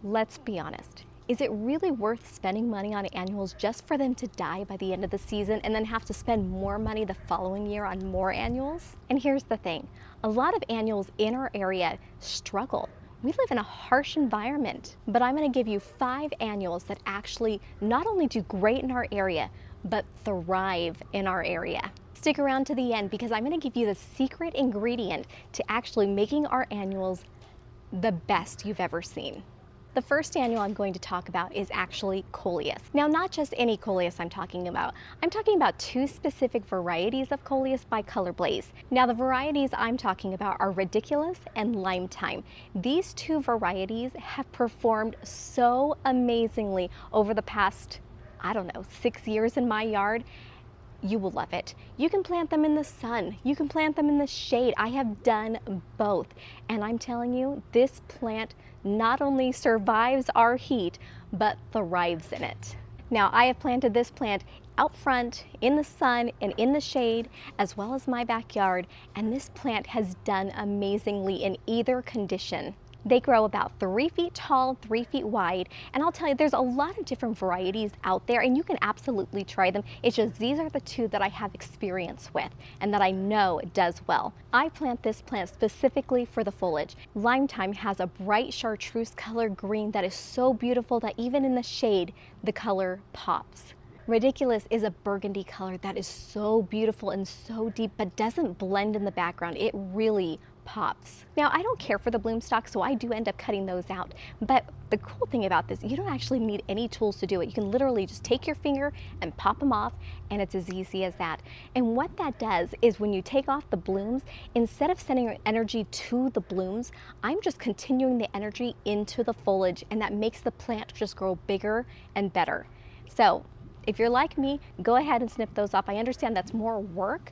Let's be honest. Is it really worth spending money on annuals just for them to die by the end of the season and then have to spend more money the following year on more annuals? And here's the thing, a lot of annuals in our area struggle. We live in a harsh environment, but I'm going to give you 5 annuals that actually not only do great in our area, but thrive in our area. Stick around to the end because I'm going to give you the secret ingredient to actually making our annuals the best you've ever seen. The first annual I'm going to talk about is actually Coleus. Now, not just any Coleus I'm talking about. I'm talking about 2 specific varieties of Coleus by ColorBlaze. Now, the varieties I'm talking about are Ridiculous and Lime Time. These 2 varieties have performed so amazingly over the past, I don't know, 6 years in my yard. You will love it. You can plant them in the sun. You can plant them in the shade. I have done both. And I'm telling you, this plant not only survives our heat, but thrives in it. Now, I have planted this plant out front, in the sun, and in the shade, as well as my backyard, and this plant has done amazingly in either condition. They grow about 3 feet tall, 3 feet wide, and I'll tell you, there's a lot of different varieties out there, and you can absolutely try them. It's just these are the 2 that I have experience with and that I know does well. I plant this plant specifically for the foliage. Lime Time has a bright chartreuse color green that is so beautiful that even in the shade, the color pops. Ridiculous is a burgundy color that is so beautiful and so deep, but doesn't blend in the background. It really pops. Now, I don't care for the bloom stalks, so I do end up cutting those out. But the cool thing about this, you don't actually need any tools to do it. You can literally just take your finger and pop them off, and it's as easy as that. And what that does is when you take off the blooms, instead of sending your energy to the blooms, I'm just continuing the energy into the foliage, and that makes the plant just grow bigger and better. So if you're like me, go ahead and snip those off. I understand that's more work,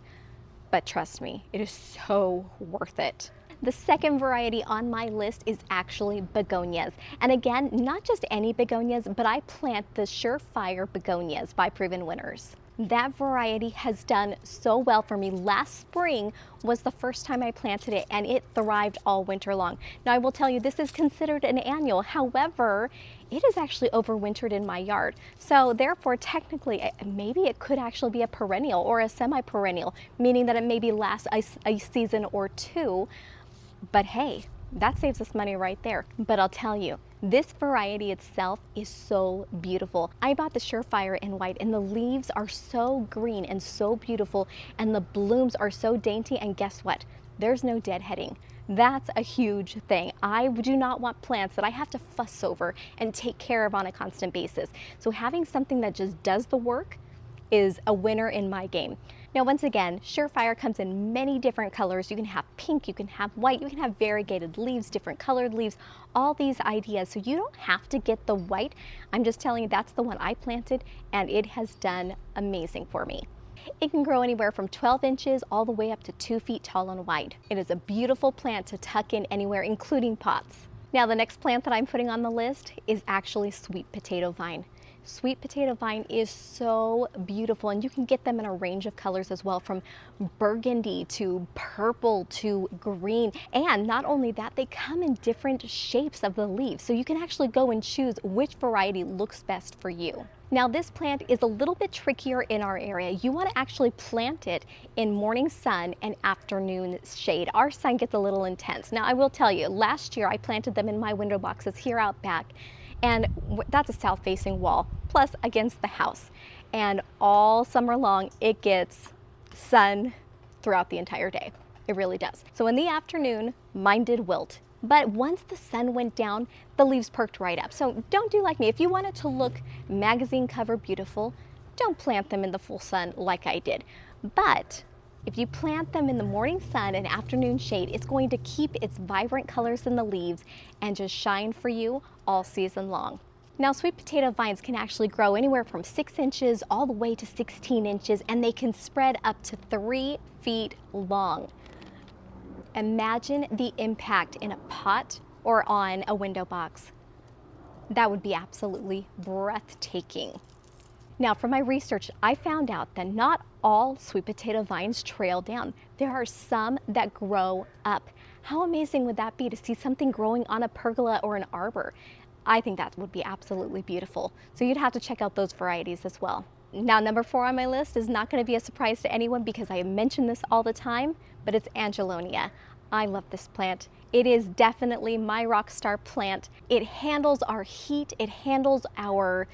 but trust me, it is so worth it. The second variety on my list is actually Begonias. And again, not just any Begonias, but I plant the Surefire Begonias by Proven Winners. That variety has done so well for me. Last spring was the first time I planted it, and it thrived all winter long. Now, I will tell you, this is considered an annual. However, it is actually overwintered in my yard. So therefore, technically, maybe it could actually be a perennial or a semi-perennial, meaning that it maybe lasts a season or 2. But hey, that saves us money right there. But I'll tell you, this variety itself is so beautiful. I bought the Surefire in white, and the leaves are so green and so beautiful, and the blooms are so dainty, and guess what? There's no deadheading. That's a huge thing. I do not want plants that I have to fuss over and take care of on a constant basis. So having something that just does the work is a winner in my game. Now, once again, Surefire comes in many different colors. You can have pink, you can have white, you can have variegated leaves, different colored leaves, all these ideas. So you don't have to get the white. I'm just telling you that's the one I planted, and it has done amazing for me. It can grow anywhere from 12 inches all the way up to 2 feet tall and wide. It is a beautiful plant to tuck in anywhere, including pots. Now, the next plant that I'm putting on the list is actually sweet potato vine. Sweet potato vine is so beautiful, and you can get them in a range of colors as well, from burgundy to purple to green. And not only that, they come in different shapes of the leaves, so you can actually go and choose which variety looks best for you. Now, this plant is a little bit trickier in our area. You want to actually plant it in morning sun and afternoon shade. Our sun gets a little intense. Now, I will tell you, last year I planted them in my window boxes here out back, and that's a south-facing wall, plus against the house. And all summer long, it gets sun throughout the entire day. It really does. So in the afternoon, mine did wilt. But once the sun went down, the leaves perked right up. So don't do like me. If you want it to look magazine cover beautiful, don't plant them in the full sun like I did. But if you plant them in the morning sun and afternoon shade, it's going to keep its vibrant colors in the leaves and just shine for you all season long. Now, sweet potato vines can actually grow anywhere from 6 inches all the way to 16 inches, and they can spread up to 3 feet long. Imagine the impact in a pot or on a window box. That would be absolutely breathtaking. Now, from my research, I found out that not all sweet potato vines trail down. There are some that grow up. How amazing would that be to see something growing on a pergola or an arbor? I think that would be absolutely beautiful. So you'd have to check out those varieties as well. Now, number 4 on my list is not going to be a surprise to anyone because I mention this all the time, but it's Angelonia. I love this plant. It is definitely my Rockstar plant. It handles our heat, it handles our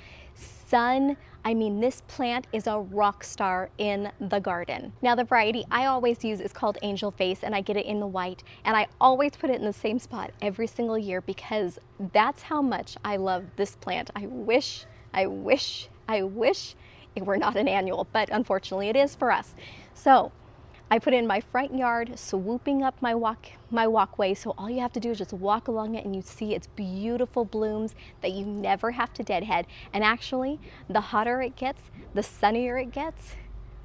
sun. I mean, this plant is a rock star in the garden. Now, the variety I always use is called Angel Face, and I get it in the white, and I always put it in the same spot every single year because that's how much I love this plant. I wish it were not an annual, but unfortunately it is for us. So I put it in my front yard, swooping up my walkway, so all you have to do is just walk along it and you see its beautiful blooms that you never have to deadhead. And actually, the hotter it gets, the sunnier it gets,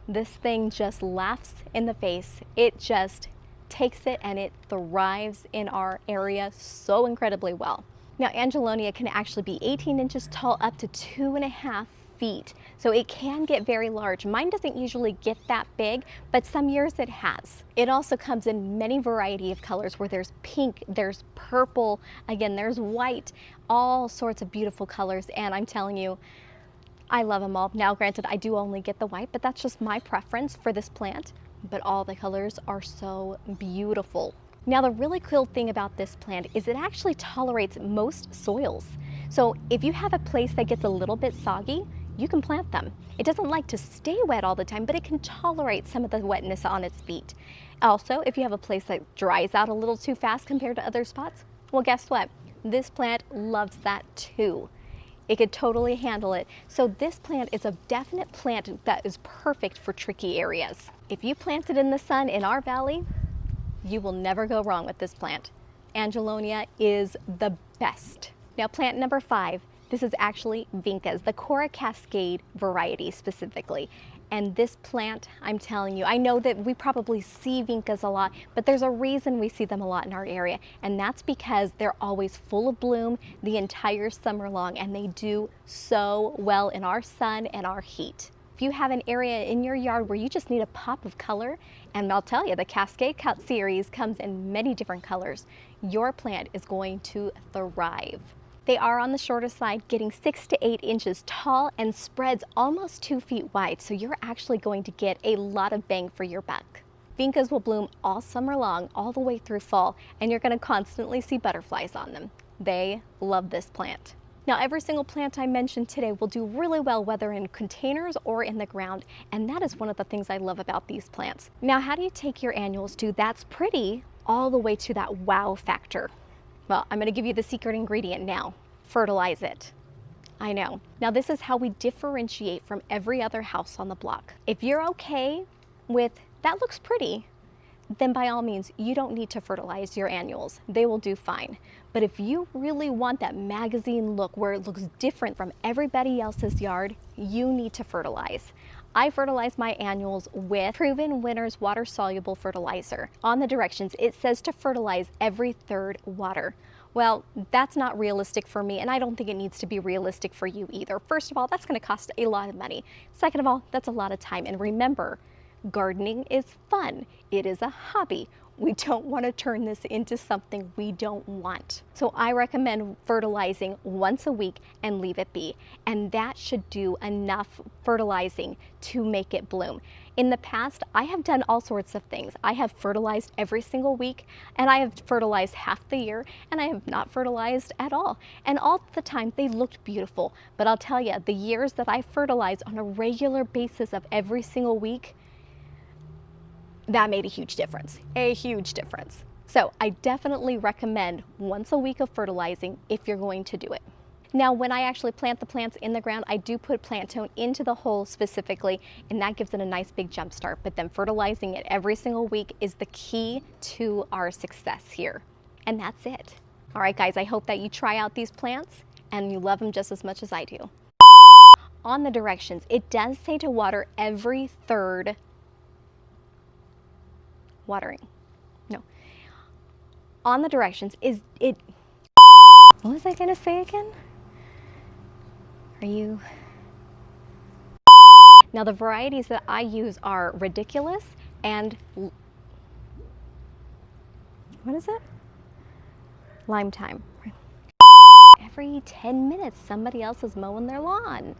this thing just laughs in the face. It just takes it and it thrives in our area so incredibly well. Now, Angelonia can actually be 18 inches tall up to 2.5 feet. So it can get very large. Mine doesn't usually get that big, but some years it has. It also comes in many variety of colors where there's pink, there's purple, again, there's white, all sorts of beautiful colors. And I'm telling you, I love them all. Now, granted, I do only get the white, but that's just my preference for this plant. But all the colors are so beautiful. Now, the really cool thing about this plant is it actually tolerates most soils. So if you have a place that gets a little bit soggy, you can plant them. It doesn't like to stay wet all the time, but it can tolerate some of the wetness on its feet. Also, if you have a place that dries out a little too fast compared to other spots, well, guess what? This plant loves that too. It could totally handle it. So this plant is a definite plant that is perfect for tricky areas. If you plant it in the sun in our valley, you will never go wrong with this plant. Angelonia is the best. Now, plant number 5. This is actually Vincas, the Cora Cascade variety specifically. And this plant, I'm telling you, I know that we probably see Vincas a lot, but there's a reason we see them a lot in our area. And that's because they're always full of bloom the entire summer long, and they do so well in our sun and our heat. If you have an area in your yard where you just need a pop of color, and I'll tell you, the Cascade Cut series comes in many different colors, your plant is going to thrive. They are on the shorter side, getting 6 to 8 inches tall and spreads almost 2 feet wide, so you're actually going to get a lot of bang for your buck. Vincas will bloom all summer long, all the way through fall, and you're going to constantly see butterflies on them. They love this plant. Now, every single plant I mentioned today will do really well whether in containers or in the ground, and that is one of the things I love about these plants. Now, how do you take your annuals to that's pretty all the way to that wow factor? Well, I'm going to give you the secret ingredient now. Fertilize it. I know. Now, this is how we differentiate from every other house on the block. If you're okay with that looks pretty, then by all means, you don't need to fertilize your annuals. They will do fine. But if you really want that magazine look where it looks different from everybody else's yard, you need to fertilize. I fertilize my annuals with Proven Winners water-soluble fertilizer. On the directions, it says to fertilize every 3rd water. Well, that's not realistic for me, and I don't think it needs to be realistic for you either. First of all, that's going to cost a lot of money. Second of all, that's a lot of time. And remember, gardening is fun. It is a hobby. We don't want to turn this into something we don't want. So I recommend fertilizing once a week and leave it be. And that should do enough fertilizing to make it bloom. In the past, I have done all sorts of things. I have fertilized every single week, and I have fertilized half the year, and I have not fertilized at all. And all the time, they looked beautiful. But I'll tell you, the years that I fertilized on a regular basis of every single week, that made a huge difference, So I definitely recommend once a week of fertilizing if you're going to do it. Now, when I actually plant the plants in the ground, I do put plant tone into the hole specifically, and that gives it a nice big jump start. But then fertilizing it every single week is the key to our success here. And that's it. All right, guys, I hope that you try out these plants and you love them just as much as I do. On the directions, it does say to water every 3rd watering. No. On the directions, what was I going to say again? Are you? Now, the varieties that I use are Ridiculous and what is it? Lime Time. every 10 minutes somebody else is mowing their lawn.